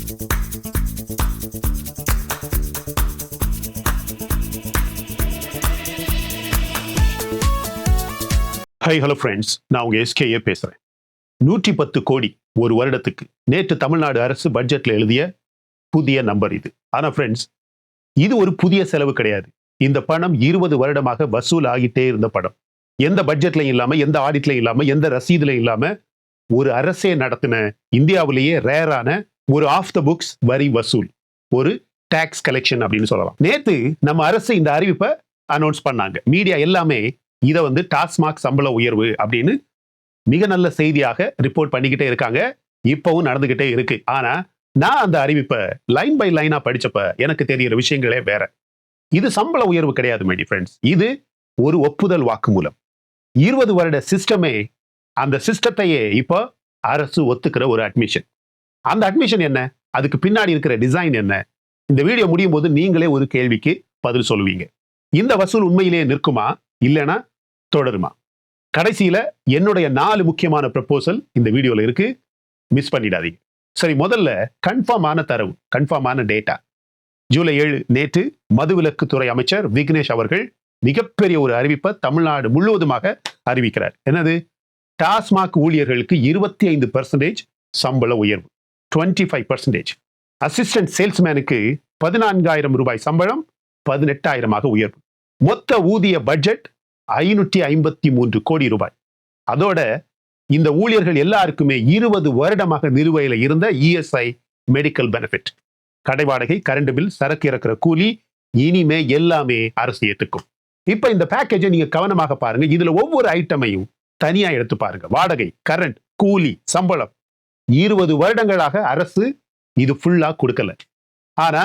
High hello friends, நான் உங்க SKA பேசுறேன். 110 கோடி ஒரு வருடத்துக்கு நேற்று தமிழ்நாடு அரசு பட்ஜெட்ல எழுதிய புதிய நம்பர் இது. ஆனா ஃப்ரெண்ட்ஸ், இது ஒரு புதிய செலவு கிடையாது. இந்த பணம் 20 வருடமாக வசூல் ஆகிட்டே இருந்த பணம். எந்த பட்ஜெட்லையும் இல்லாம, எந்த ஆடிட்லையும் இல்லாம, எந்த ரசீதுலையும் இல்லாம ஒரு அரசே நடத்தின இந்தியாவிலேயே ரேரான ஒரு ஆஃப் த புக்ஸ் வரி வசூல், ஒரு டாக்ஸ் கலெக்ஷன் அப்படின்னு சொல்லலாம். நேத்து நம்ம அரசு இந்த அறிவிப்பை அனௌன்ஸ் பண்ணாங்க. மீடியா எல்லாமே இதை டாஸ்மாக் சம்பள உயர்வு அப்படின்னு மிக நல்ல செய்தியாக ரிப்போர்ட் பண்ணிக்கிட்டே இருக்காங்க. இப்பவும் நடந்துகிட்டே இருக்கு. ஆனா நான் அந்த அறிவிப்பை லைன் பை லைனா படிச்சப்ப எனக்கு தெரிகிற விஷயங்களே வேற. இது சம்பள உயர்வு கிடையாது மை டியர் ஃப்ரெண்ட்ஸ். இது ஒரு ஒப்புதல் வாக்குமூலம். 20 வருட சிஸ்டமே, அந்த சிஸ்டத்தையே இப்போ அரசு ஒத்துக்கிற ஒரு அட்மிஷன். அந்த அட்மிஷன் என்ன, அதுக்கு பின்னாடி இருக்கிற டிசைன் என்ன, இந்த வீடியோ முடியும் போது நீங்களே ஒரு கேள்விக்கு பதில் சொல்லுவீங்க. இந்த வசூல் உண்மையிலேயே நிற்குமா, இல்லைன்னா தொடருமா? கடைசியில என்னுடைய 4 முக்கியமான ப்ரப்போசல் இந்த வீடியோல இருக்கு, மிஸ் பண்ணிடாதீங்க. சரி, முதல்ல கன்ஃபார்மான தரவு, கன்ஃபார்மான டேட்டா. ஜூலை 7 நேற்று மதுவிலக்குத்துறை அமைச்சர் விக்னேஷ் அவர்கள் மிகப்பெரிய ஒரு அறிவிப்பை தமிழ்நாடு முழுவதுமாக அறிவிக்கிறார். என்னது? டாஸ்மாக் ஊழியர்களுக்கு 25% சம்பள உயர்வு, 25%. அசிஸ்டன்ட் சேல்ஸ்மேனுக்கு 14,000 ரூபாய் சம்பளம் 18,000 உயர்வு. மொத்த ஊதிய பட்ஜெட் 553 கோடி ரூபாய். அதோட இந்த ஊழியர்கள் எல்லாருக்குமே 20 வருடமாக நிலுவையில் இருந்த இஎஸ்ஐ மெடிக்கல் பெனிஃபிட், கடை வாடகை, கரண்ட் பில், சரக்கு இறக்குற கூலி, இனிமே எல்லாமே அரசு ஏத்துக்கும். இப்ப இந்த பேக்கேஜை நீங்க கவனமாக பாருங்க. இதுல ஒவ்வொரு ஐட்டமையும் தனியா எடுத்து பாருங்க. வாடகை, கரண்ட், கூலி, சம்பளம் 20 வருடங்களாக அரசு இது ஃபுல்லா கொடுக்கல. ஆனா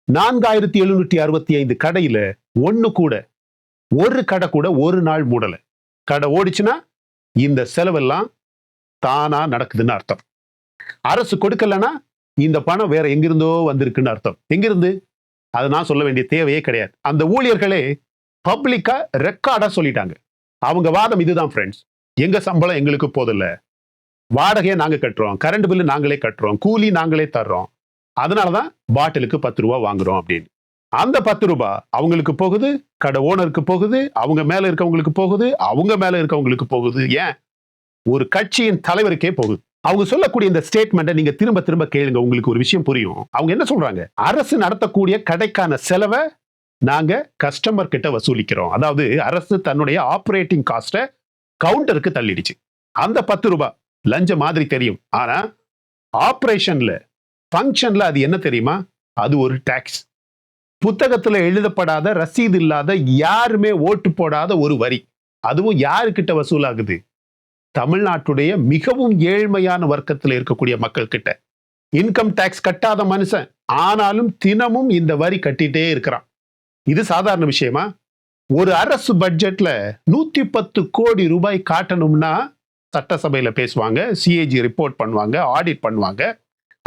4765 கடையில ஒரு கடை கூட ஒரு நாள் மூடல. கடை ஓடிச்சுன்னா இந்த செலவெல்லாம் தானா நடக்குதுன்னு அர்த்தம். அரசு கொடுக்கலன்னா இந்த பணம் வேற எங்கிருந்தோ வந்திருக்குன்னு அர்த்தம். எங்கிருந்து, அதை நான் சொல்ல வேண்டிய தேவையே கிடையாது. அந்த ஊழியர்களே பப்ளிக்கா ரெக்கார்டா சொல்லிட்டாங்க. அவங்க வாதம் இதுதான் ஃப்ரெண்ட்ஸ். எங்க சம்பளம் எங்களுக்கு போதில்ல, வாடகையை நாங்க கட்டுறோம், கரண்ட் பில்லு நாங்களே கட்டுறோம், கூலி நாங்களே தர்றோம், அதனாலதான் பாட்டிலுக்கு 10 ரூபாய் வாங்குறோம் அப்படின்னு. அந்த 10 ரூபாய் அவங்களுக்கு போகுது, கடை ஓனருக்கு போகுது, அவங்க மேல இருக்கவங்களுக்கு போகுது, அவங்க மேல இருக்கவங்களுக்கு போகுது, ஏன் ஒரு கட்சியின் தலைவருக்கே போகுது. அவங்க சொல்லக்கூடிய இந்த ஸ்டேட்மெண்ட்டை நீங்க திரும்ப திரும்ப கேளுங்க, உங்களுக்கு ஒரு விஷயம் புரியும். அவங்க என்ன சொல்றாங்க? அரசு நடத்தக்கூடிய கடைக்கான செலவை நாங்க கஸ்டமர் கிட்ட வசூலிக்கிறோம். அதாவது அரசு தன்னுடைய ஆபரேட்டிங் காஸ்ட கவுண்டருக்கு தள்ளிடுச்சு. அந்த 10 ரூபாய் லஞ்ச மாதிரி தெரியும். ஆனா ஆபரேஷன்ல, ஃபங்க்ஷன்ல அது என்ன தெரியுமா? அது ஒரு டாக்ஸ். புத்தகத்துல எழுதப்படாத, ரசீது இல்லாத, யாருமே ஓட்டு போடாத ஒரு வரி. அதுவும் யாருக்கிட்ட வசூலாகுது? தமிழ்நாட்டுடைய மிகவும் ஏழ்மையான வர்க்கத்தில் இருக்கக்கூடிய மக்கள் கிட்ட. இன்கம் டாக்ஸ் கட்டாத மனுஷன், ஆனாலும் தினமும் இந்த வரி கட்டிட்டே இருக்கிறான். இது சாதாரண விஷயமா? ஒரு அரசு பட்ஜெட்ல 110 கோடி ரூபாய் காட்டணும்னா சட்டசபையில பேசுவாங்க, சிஏஜி ரிப்போர்ட் பண்ணுவாங்க, ஆடிட் பண்ணுவாங்க,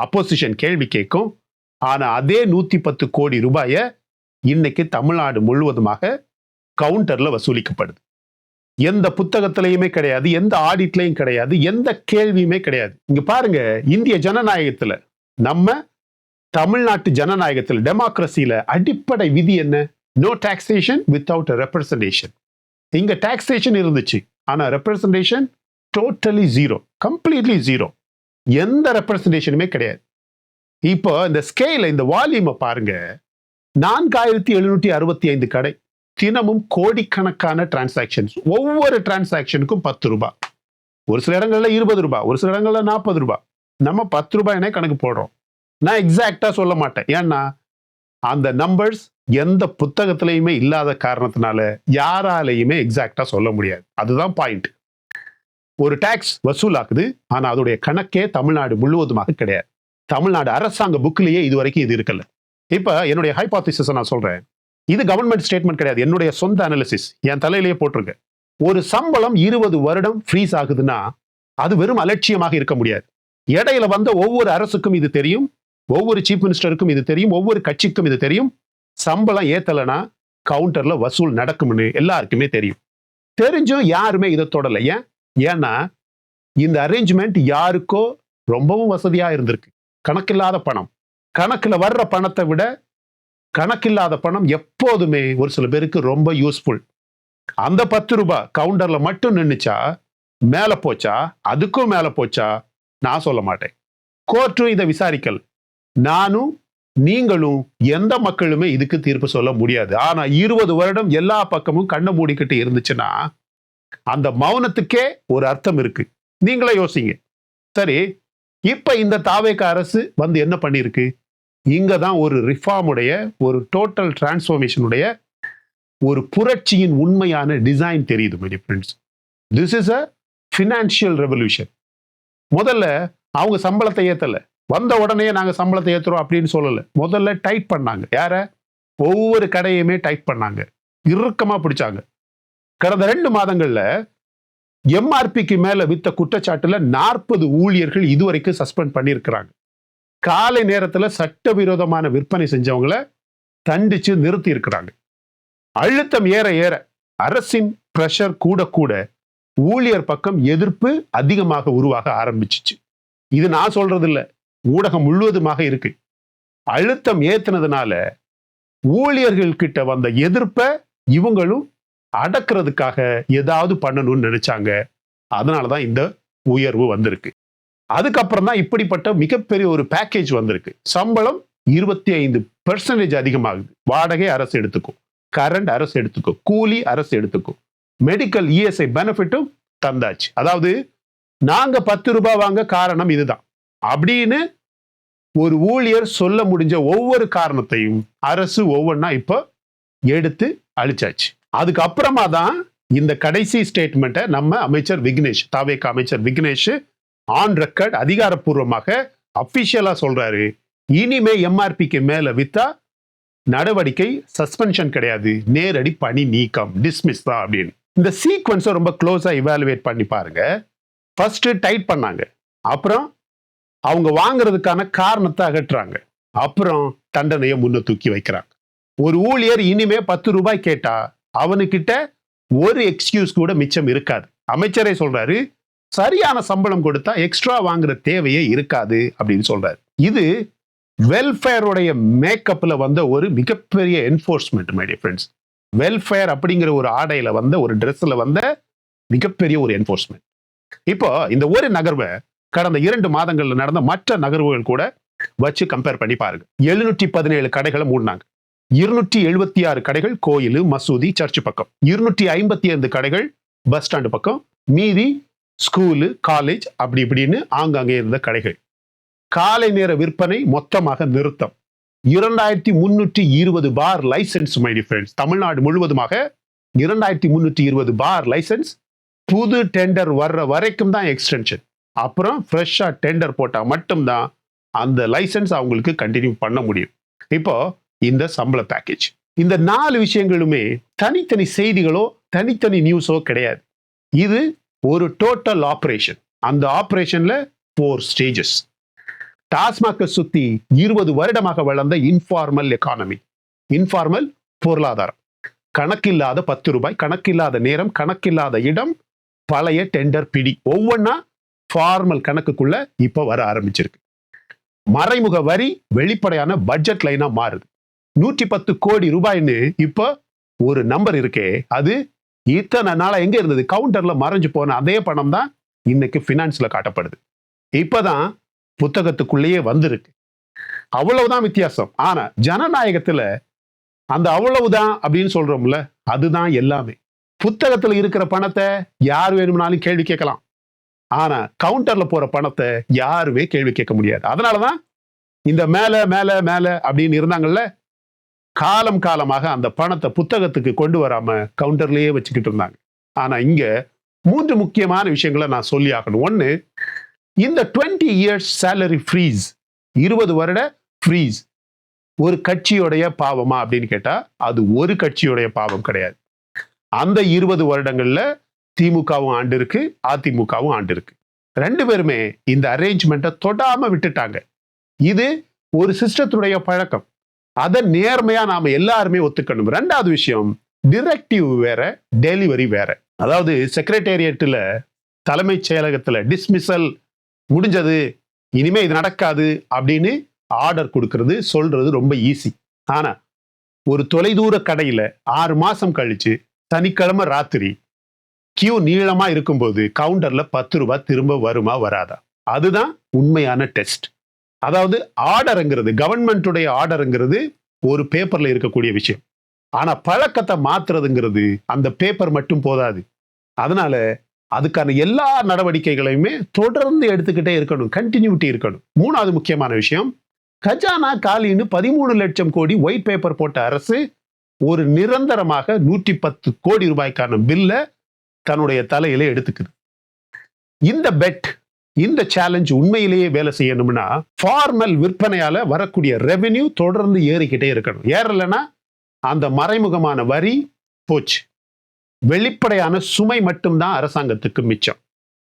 அப்போசிஷன் கேள்வி கேட்கும். ஆனா அதே 110 கோடி ரூபாயை இன்னைக்கு தமிழ்நாடு முழுவதுமாக கவுண்டர்ல வசூலிக்கப்படுது. எந்த புத்தகத்திலையுமே கிடையாது, எந்த ஆடிட்லையும் கிடையாது, எந்த கேள்வியுமே கிடையாது. இங்க பாருங்க, இந்திய ஜனநாயகத்துல, நம்ம தமிழ்நாட்டு ஜனநாயகத்தில், டெமோக்ரஸியில அடிப்படை விதி என்ன? No taxation without representation. இங்க டாக்ஸேஷன் இருந்துச்சு, ஆனா representation totally zero, completely zero. எந்த ரெப்ரசன்டேஷனுமே கிடையாது. இப்போ இந்த ஸ்கேல, இந்த வால்யூமை பாருங்க. 4765 கடை, தினமும் கோடிக்கணக்கான டிரான்சாக்ஷன்ஸ். ஒவ்வொரு டிரான்சாக்ஷனுக்கும் 10 ரூபாய், ஒரு சில இடங்கள்ல 20 ரூபாய், ஒரு சில இடங்கள்ல 40 ரூபாய். நம்ம 10 ரூபாய்னே கணக்கு போடுறோம். நான் எக்ஸாக்டா சொல்ல மாட்டேன், ஏன்னா அந்த நம்பர்ஸ் எந்த புத்தகத்திலையுமே இல்லாத காரணத்தினால யாராலையுமே எக்ஸாக்டா சொல்ல முடியாது. அதுதான் பாயிண்ட். ஒரு டாக்ஸ் வசூல் ஆகுது, ஆனா அதோடைய கணக்கே தமிழ்நாடு முழுவதுமாக கிடையாது. தமிழ்நாடு அரசாங்க புக்லயே இதுவரைக்கும் இது இருக்கல. இப்ப என்னுடைய ஹைபோதசிஸ் நான் சொல்றேன். இது கவர்மெண்ட் ஸ்டேட்மெண்ட் கிடையாது, என்னுடைய சொந்த அனாலிசிஸ், என் தலையிலேயே போட்டிருக்கேன். ஒரு சம்பளம் 20 வருடம் ஃப்ரீஸ் ஆகுதுன்னா அது வெறும் அலட்சியமாக இருக்க முடியாது. இடையில வந்த ஒவ்வொரு அரசுக்கும் இது தெரியும், ஒவ்வொரு சீஃப் மினிஸ்டருக்கும் இது தெரியும், ஒவ்வொரு கட்சிக்கும் இது தெரியும். சம்பளம் ஏத்தலைன்னா கவுண்டர்ல வசூல் நடக்கும்னு எல்லாருக்குமே தெரியும். தெரிஞ்சும் யாருமே இதை தொடல. ஏன்னா இந்த அரேஞ்ச்மெண்ட் யாருக்கோ ரொம்பவும் வசதியா இருந்திருக்கு. கணக்கில்லாத பணம். கணக்குல வர்ற பணத்தை விட கணக்கில்லாத பணம் எப்போதுமே ஒரு சில பேருக்கு ரொம்ப யூஸ்ஃபுல். அந்த 10 ரூபாய் கவுண்டர்ல மட்டும் நின்னுச்சா, மேல போச்சா, அதுக்கும் மேல போச்சா, நான் சொல்ல மாட்டேன். கோர்ட்டும் இதை விசாரிக்கல். நானும் நீங்களும் எந்த மக்களுமே இதுக்கு தீர்ப்பு சொல்ல முடியாது. ஆனா 20 வருடம் எல்லா பக்கமும் கண்ணை மூடிக்கிட்டு இருந்துச்சுன்னா அந்த மௌனத்துக்கே ஒரு அர்த்தம் இருக்கு. நீங்களே யோசிங்க. சரி, இப்ப இந்த தாவேக அரசு வந்து என்ன பண்ணிருக்கு? இங்கதான் ஒரு ரிஃபார்முடைய, ஒரு டோட்டல் டிரான்ஸ்ஃபர்மேஷனுடைய, ஒரு புரட்சியின் உண்மையான டிசைன் தெரியுது my dear friends. This is a financial revolution. முதல்ல அவங்க சம்பளத்தை ஏத்தல, வந்த உடனே நாங்க சம்பளத்தை ஏத்துறோம் அப்படின்னு சொல்லல. முதல்ல டைட் பண்ணாங்க. யார? ஒவ்வொரு கடையுமே டைட் பண்ணாங்க, இறுக்கமா பிடிச்சாங்க. கடந்த 2 மாதங்கள்ல எம்ஆர்பிக்கு மேல வித்த குற்றச்சாட்டுல 40 ஊழியர்கள் இதுவரைக்கும் சஸ்பெண்ட் பண்ணியிருக்கிறாங்க. காலை நேரத்துல சட்டவிரோதமான விற்பனை செஞ்சவங்களை தண்டிச்சு நிறுத்தி இருக்கிறாங்க. அழுத்தம் ஏற ஏற, அரசின் பிரஷர் கூட கூட ஊழியர் பக்கம் எதிர்ப்பு அதிகமாக உருவாக ஆரம்பிச்சிச்சு. இது நான் சொல்றது இல்ல, ஊடகம் முழுவதுமாக இருக்கு. அழுத்தம் ஏத்துனதுனால ஊழியர்கள் கிட்ட வந்த எதிர்ப்பை இவங்களும் அடக்கிறதுக்காக ஏதாவது பண்ணணும்னு நினைச்சாங்க. அதனாலதான் இந்த உயர்வு வந்திருக்கு. அதுக்கப்புறம் தான் இப்படிப்பட்ட மிகப்பெரிய ஒரு பேக்கேஜ் வந்திருக்கு. சம்பளம் 25% அதிகமாகுது. வாடகை அரசு எடுத்துக்கும், கரண்ட் அரசு எடுத்துக்கும், கூலி அரசு எடுத்துக்கும், மெடிக்கல் இஎஸ்ஐ பெனிஃபிட்டும் தந்தாச்சு. அதாவது நாங்க 10 ரூபாய் வாங்க காரணம் இதுதான் அப்படின்னு ஒரு ஊழியர் சொல்ல முடிஞ்ச ஒவ்வொரு காரணத்தையும் அரசு ஒவ்வொன்னா இப்ப எடுத்து அழிச்சாச்சு. அதுக்கப்புறமா தான் இந்த கடைசி ஸ்டேட்மெண்ட்டை நம்ம அமைச்சர் விக்னேஷ், தாவேக அமைச்சர் விக்னேஷ் ஆன் ரெக்கார்ட் அதிகாரப்பூர்வமாக அபிஷியலா சொல்றாரு, இனிமே எம்ஆர்பிக்கு மேல வித்தா நடவடிக்கை சஸ்பென்ஷன் கிடையாது, நேரடி பணி நீக்கம், டிஸ்மிஸ் தான் அப்படின்னு. இந்த சீக்வன்ஸை ரொம்ப க்ளோஸா இவாலுவேட் பண்ணி பாருங்க. ஃபர்ஸ்ட் டைட் பண்ணாங்க, அப்புறம் அவங்க வாங்குறதுக்கான காரணத்தை அகற்றுறாங்க, அப்புறம் தண்டனையை முன்ன தூக்கி வைக்கிறாங்க. ஒரு ஊழியர் இனிமே 10 ரூபாய் கேட்டா அவனுக்கிட்ட ஒரு எக்ஸ்கியூஸ் கூட மிச்சம் இருக்காது. அமைச்சரே சொல்றாரு, சரியான சம்பளம் கொடுத்தா எக்ஸ்ட்ரா வாங்குற தேவையே இருக்காது அப்படின்னு சொல்றாரு. இது வெல்ஃபேருடைய மேக்கப்ல வந்த ஒரு மிகப்பெரிய enforcement my dear friends. Welfare அப்படிங்கிற ஒரு ஆடையில வந்த, ஒரு ட்ரெஸ்ல வந்த மிகப்பெரிய ஒரு என்ஃபோர்ஸ்மெண்ட். இப்போ இந்த ஒரு நகர்வை கடந்த 2 மாதங்கள்ல நடந்த மற்ற நகர்வுகள் கூட வச்சு கம்பேர் பண்ணி பாருங்க. 717 கடைகளை மூடினாங்க. 276 கடைகள் கோயில், மசூதி, சர்ச் பக்கம், 255 கடைகள் பஸ் ஸ்டாண்டு பக்கம், மீதி ஸ்கூலு, காலேஜ் அப்படி இப்படின்னு ஆங்காங்கே இருந்த கடைகள். காலை நேர விற்பனை மொத்தமாக நிறுத்தம். 2320 bar licence my dear friends. Tamil Nadu முழுவதுமாக 2320 பார் லைசன்ஸ். புது டெண்டர் வர்ற வரைக்கும் தான் எக்ஸ்டென்ஷன். அப்புறம் ஃப்ரெஷ்ஷா டெண்டர் போட்டா மட்டும்தான் அந்த லைசன்ஸ் அவங்களுக்கு கண்டினியூ பண்ண முடியும். இப்போ இந்த சம்பள பேக்கேஜ், இந்த 4 விஷயங்களுமே தனித்தனி செய்திகளோ தனித்தனி நியூஸோ கிடையாது. இது ஒரு டோட்டல் ஆபரேஷன். அந்த ஆபரேஷன்ல 4 ஸ்டேஜஸ். டாஸ்மாகை சுத்தி 20 வருடமாக வளர்ந்த இன்ஃபார்மல் எக்கானமி, இன்ஃபார்மல் பொருளாதாரம், கணக்கில்லாத 10 ரூபாய், கணக்கில்லாத நேரம், கணக்கில்லாத இடம், பழைய டெண்டர் பிடி, ஒவ்வொன்னா ஃபார்மல் கணக்குக்குள்ள இப்ப வர ஆரம்பிச்சிருக்கு. மறைமுக வரி வெளிப்படையான பட்ஜெட் லைனா மாறுது. 110 கோடி ரூபாய்ன்னு இப்ப ஒரு நம்பர் இருக்கே, அது இத்தனை நாளா எங்க இருந்தது? கவுண்டர்ல மறைஞ்சு போன அதே பணம் தான் இன்னைக்கு பினான்ஸ்ல காட்டப்படுது. இப்பதான் புத்தகத்துக்குள்ளேயே வந்திருக்கு. அவ்வளவுதான் வித்தியாசம். ஆனா ஜனநாயகத்துல அந்த அவ்வளவுதான் அப்படின்னு சொல்றோம்ல, அதுதான் எல்லாமே. புத்தகத்துல இருக்கிற பணத்தை யார் வேணும்னாலும் கேள்வி கேட்கலாம். ஆனா கவுண்டர்ல போற பணத்தை யாருமே கேள்வி கேட்க முடியாது. அதனாலதான் இந்த மேல மேல மேல அப்படின்னு இருந்தாங்கல்ல, காலம் காலமாக அந்த பணத்தை புத்தகத்துக்கு கொண்டு வராம கவுண்டர்லயே வச்சுக்கிட்டு இருந்தாங்க. ஆனா இங்க 3 முக்கியமான விஷயங்களை நான் சொல்லி ஆகணும். ஒண்ணு, இந்த 20 years salary freeze, 20 வருட ஃப்ரீஸ் ஒரு கட்சியுடைய பாவமா அப்படின்னு கேட்டா அது ஒரு கட்சியுடைய பாவம் கிடையாது. அந்த 20 வருடங்கள்ல திமுகவும் ஆண்டு இருக்கு, அதிமுகவும் ஆண்டு இருக்கு. 2 பேருமே இந்த அரேஞ்ச்மெண்ட்டை தொடாம விட்டுட்டாங்க. இது ஒரு சிஸ்டத்துடைய பழக்கம். அதை நேர்மையா நாம எல்லாருமே ஒத்துக்கணும். 2வது விஷயம், டிரெக்டிவ் வேற, டெலிவரி வேற. அதாவது செக்ரட்டேரியட்ல, தலைமைச் செயலகத்துல டிஸ்மிசல் முடிஞ்சது, இனிமே இது நடக்காது அப்படின்னு ஆர்டர் கொடுக்கறது சொல்றது ரொம்ப ஈஸி. ஆனா ஒரு தொலைதூர கடையில 6 மாசம் கழிச்சு சனிக்கிழமை ராத்திரி கியூ நீளமா இருக்கும்போது கவுண்டர்ல 10 ரூபாய் திரும்ப வருமா வராதா? அதுதான் உண்மையான டெஸ்ட். அதாவது ஆர்டருங்கிறது, கவர்மெண்ட்டுடைய ஆர்டருங்கிறது ஒரு பேப்பர்ல இருக்கக்கூடிய விஷயம். ஆனா பழக்கத்தை மாத்துறதுங்கிறது அந்த பேப்பர் மட்டும் போதாது. அதனால அதுக்கான எல்லா நடவடிக்கைகளையுமே தொடர்ந்து எடுத்துக்கிட்டே இருக்கணும், கண்டினியூட்டி இருக்கணும். 3வது முக்கியமான விஷயம், கஜானா காலின்னு 13 லட்சம் கோடி ஒயிட் பேப்பர் போட்ட அரசு ஒரு நிரந்தரமாக 110 கோடி ரூபாய்க்கான பில்ல தன்னுடைய தலையில எடுத்துக்குது. இந்த பெட், இந்த சேலஞ்ச் உண்மையிலேயே வேலை செய்யணும்னா ஃபார்மல் விற்பனையால வரக்கூடிய ரெவென்யூ தொடர்ந்து ஏறிக்கிட்டே இருக்கணும். ஏறலைன்னா அந்த மறைமுகமான வரி போச்சு. வெளிப்படையான சுமை மட்டும்தான் அரசாங்கத்துக்கு மிச்சம்.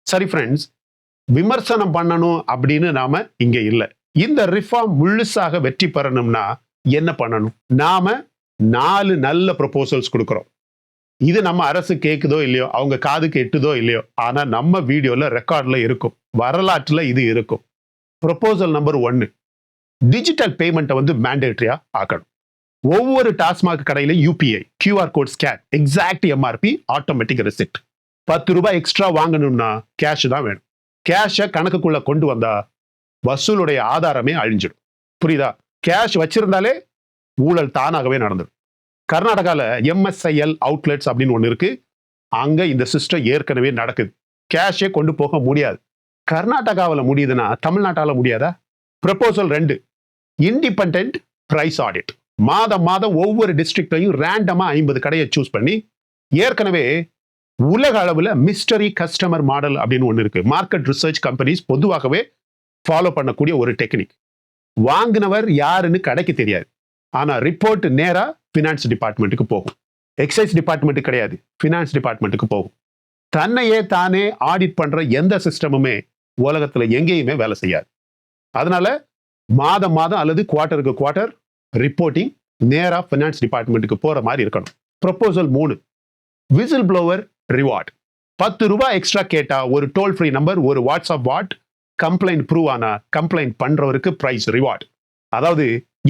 சரி ஃப்ரெண்ட்ஸ், விமர்சனம் பண்ணணும் அப்படின்னு நாம இங்க இல்லை. இந்த ரிஃபார்ம் முழுசாக வெற்றி பெறணும்னா என்ன பண்ணணும்? நாம 4 நல்ல ப்ரொபோசல்ஸ் கொடுக்கிறோம். இது நம்ம அரசு கேட்குதோ இல்லையோ, அவங்க காது கேட்டுதோ இல்லையோ, ஆனா நம்ம வீடியோல ரெக்கார்ட்ல இருக்கும், வரலாற்றுல இது இருக்கும். ப்ரொபோசல் நம்பர் 1, டிஜிட்டல் பேமெண்ட்டை வந்து மேண்டேட்டரியா ஆக்கணும். ஒவ்வொரு டாஸ்மாக் கடையில UPI, QR code scan, exact MRP, automatic receipt. 10 ரூபாய் எக்ஸ்ட்ரா வாங்கணும்னா கேஷ் தான் வேணும். கேஷை கணக்குக்குள்ள கொண்டு வந்தா வசூலுடைய ஆதாரமே அழிஞ்சிடும். புரியுதா? கேஷ் வச்சிருந்தாலே ஊழல் தானாகவே நடந்துடும். கர்நாடகால MSIL அவுட்லெட்ஸ் அப்படின்னு ஒன்று இருக்கு. அங்க இந்த சிஸ்டம் ஏற்கனவே நடக்குது. கேஷே கொண்டு போக முடியாது. கர்நாடகாவில் முடியுதுன்னா தமிழ்நாட்டால முடியாதா? Proposal 2, independent price audit. மாதம் ஒவ்வொரு டிஸ்ட்ரிக்ட்லையும் ரேண்டமா 50 கடையை சூஸ் பண்ணி, ஏற்கனவே உலக அளவில் மிஸ்டரி கஸ்டமர் மாடல் அப்படின்னு ஒன்று இருக்கு. மார்க்கெட் ரிசர்ச் கம்பெனிஸ் பொதுவாகவே ஃபாலோ பண்ணக்கூடிய ஒரு டெக்னிக். வாங்கினவர் யாருன்னு கடைக்கு தெரியாது, ஆனா ரிப்போர்ட் நேரா ஃபினான்ஸ் டிபார்ட்மெண்ட்டுக்கு போகும். எக்ஸைஸ் டிபார்ட்மெண்ட்டுக்கு கிடையாது, ஃபினான்ஸ் டிபார்ட்மெண்ட்டுக்கு போகும். தன்னையே தானே ஆடிட் பண்ற எந்த சிஸ்டமுமே உலகத்துல எங்கேயுமே வேலை செய்யாது. அதனால மாதம் அல்லது குவார்ட்டருக்கு குவார்ட்டர் ரிப்போர்ட்டிங் நேரா ஃபினான்ஸ் டிபார்ட்மெண்ட்டுக்கு போற மாதிரி இருக்கணும். Proposal 3, whistle blower reward. 10 ரூபாய் எக்ஸ்ட்ரா கேட்டா ஒரு டோல் ஃப்ரீ நம்பர், ஒரு வாட்ஸ்அப் பாட், கம்ப்ளைண்ட் ப்ரூவ் ஆனா கம்ப்ளைண்ட் பண்றவருக்கு பிரைஸ் ரிவார்ட். அதாவது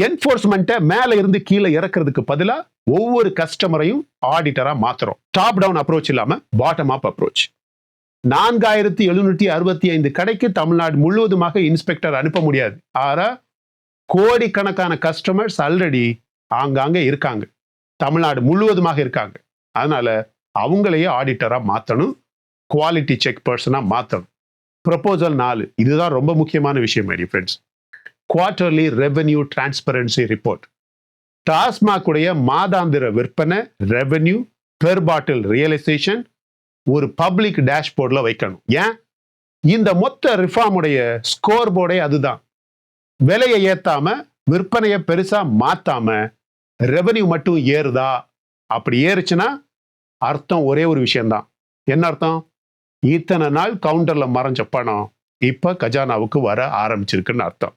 என்போர்ஸ்மெண்ட்டை மேல இருந்து கீழே இறக்குறதுக்கு பதிலா ஒவ்வொரு கஸ்டமரையும் ஆடிட்டரா மாத்துறோம். டாப் டவுன் அப்ரோச் இல்லாம பாட்டம் அப் அப்ரோச். 4765 கடைக்கு தமிழ்நாடு முழுவதுமாக இன்ஸ்பெக்டர் அனுப்ப முடியாது. ஆனா கோடிக்கணக்கான கஸ்டமர்ஸ் ஆல்ரெடி ஆங்காங்க இருக்காங்க, தமிழ்நாடு முழுவதுமாக இருக்காங்க. அதனால அவங்களையே ஆடிட்டரா மாத்தணும், குவாலிட்டி செக் பர்சனா மாத்தணும். ப்ரொபோசல் 4, இதுதான் ரொம்ப முக்கியமான விஷயம் my dear friends. Quarterly revenue transparency report. TASMAC உடைய மாதாந்திர விற்பனை, ரெவென்யூ, பெர் பாட்டில் ரியலைசேஷன் ஒரு பப்ளிக் டேஷ்போர்ட்ல வைக்கணும். ஏன்? இந்த மொத்த ரிஃபார்முடைய ஸ்கோர் போர்டே அதுதான். விலையை ஏத்தாம, விற்பனையை பெருசா மாத்தாம, ரெவென்யூ மட்டும் ஏறுதா? அப்படி ஏறுச்சுன்னா அர்த்தம் ஒரே ஒரு விஷயம்தான். என்ன அர்த்தம்? இத்தனை நாள் கவுண்டர்ல மறைஞ்ச பணம் இப்ப கஜானாவுக்கு வர ஆரம்பிச்சிருக்குன்னு அர்த்தம்.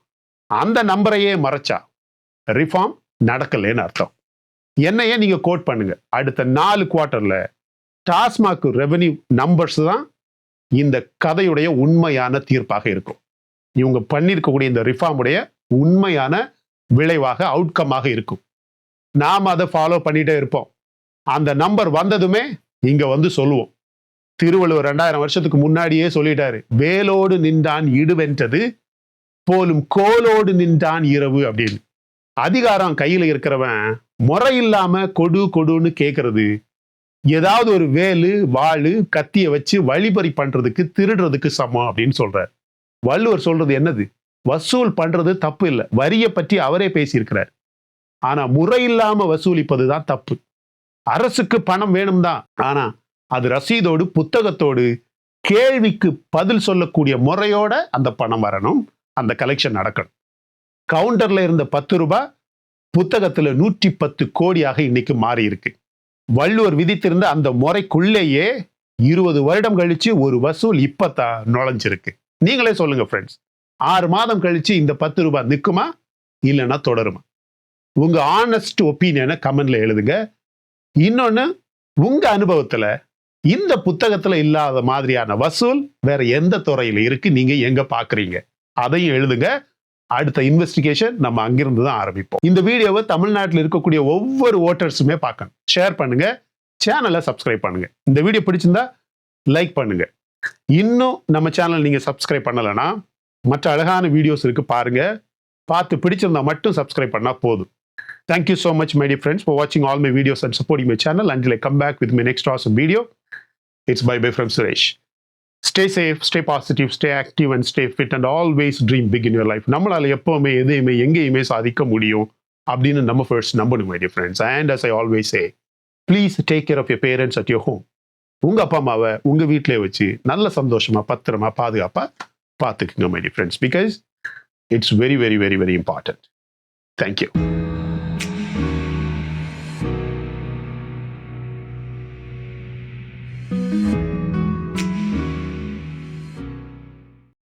அந்த நம்பரையே மறைச்சா ரிஃபார்ம் நடக்கலன்னு அர்த்தம். என்னையே நீங்க கோட் பண்ணுங்க, அடுத்த 4 குவார்ட்டர்ல டாஸ்மாக் ரெவென்யூ நம்பர்ஸ் தான் இந்த கதையுடைய உண்மையான தீர்ப்பாக இருக்கும். இவங்க பண்ணியிருக்கக்கூடிய இந்த ரிஃபார்முடைய உண்மையான விளைவாக, அவுட்கமாக இருக்கும். நாம் அதை ஃபாலோ பண்ணிட்டே இருப்போம். அந்த நம்பர் வந்ததுமே இங்க வந்து சொல்லுவோம். திருவள்ளுவர் 2000 வருஷத்துக்கு முன்னாடியே சொல்லிட்டாரு, வேலோடு நின்றான் இடுவென்றது போலும் கோலோடு நின்றான் இரவு அப்படின்னு. அதிகாரம் கையில இருக்கிறவன் முறையில்லாம கொடுன்னு கேட்கறது, ஏதாவது ஒரு வேலு வாளு கத்திய வச்சு வழிபறி பண்றதுக்கு, திருடுறதுக்கு சமம் அப்படின்னு சொல்றார். வள்ளுவர் சொல்றது என்னது? வசூல் பண்றது தப்பு இல்லை, வரியை பற்றி அவரே பேசியிருக்கிறார். ஆனா முறையில்லாம வசூலிப்பதுதான் தப்பு. அரசுக்கு பணம் வேணும் தான், ஆனா அது ரசீதோடு, புத்தகத்தோடு, கேள்விக்கு பதில் சொல்லக்கூடிய முறையோட அந்த பணம் வரணும், அந்த கலெக்ஷன் நடக்கணும். கவுண்டர்ல இருந்த 10 ரூபாய் புத்தகத்துல 110 கோடியாக இன்னைக்கு மாறி இருக்கு. வள்ளுவர் விதித்திருந்த அந்த முறைக்குள்ளேயே 20 வருடம் கழிச்சு ஒரு வசூல் இப்பதான் நுழைஞ்சிருக்கு. நீங்களே சொல்லுங்க ஃப்ரெண்ட்ஸ், 6 மாதம் கழிச்சு இந்த 10 ரூபாய் நிற்குமா இல்லைன்னா தொடருமா? உங்க ஆனஸ்ட் ஒப்பீனியனை கமெண்ட்ல எழுதுங்க. இன்னொன்னு, உங்க அனுபவத்துல இந்த புத்தகத்துல இல்லாத மாதிரியான வசூல் வேற எந்த துறையில இருக்கு, நீங்க எங்க பாக்குறீங்க அதையும் எழுதுங்க. அடுத்த இன்வெஸ்டிகேஷன் நம்ம அங்கிருந்து தான் ஆரம்பிப்போம். இந்த வீடியோவை தமிழ்நாட்டில் இருக்கக்கூடிய ஒவ்வொரு ஓட்டர்ஸுமே பார்க்கணும். ஷேர் பண்ணுங்க, சேனலை சப்ஸ்கிரைப் பண்ணுங்க. இந்த வீடியோ பிடிச்சிருந்தா லைக் பண்ணுங்க. இன்னும் நம்ம சேனல் நீங்க சப்ஸ்கிரைப் பண்ணலைன்னா மற்ற அழகான வீடியோஸ் இருக்கு, பாருங்க. பார்த்து பிடிச்சிருந்தா மட்டும் சப்ஸ்கிரைப் பண்ணா போதும். Thank you so much, my dear friends, for watching all my videos and supporting my channel. Until I come back with my next awesome video, it's bye-bye from Suresh. Stay safe, stay positive, stay active and stay fit and always dream big in your life. நம்மளால எப்பவுமே எதையுமே எங்கேயுமே சாதிக்க முடியும் அப்படின்னு நம்ம first நம்பணும், my dear friends. And as I always say, please take care of your parents at your home. உங்க அப்பா அம்மாவை உங்க வீட்டிலே வச்சு நல்ல சந்தோஷமா பத்திரமா பாதுகாப்பா பார்த்துக்குங்க, my dear friends, because it's very, very, very, very important. Thank you.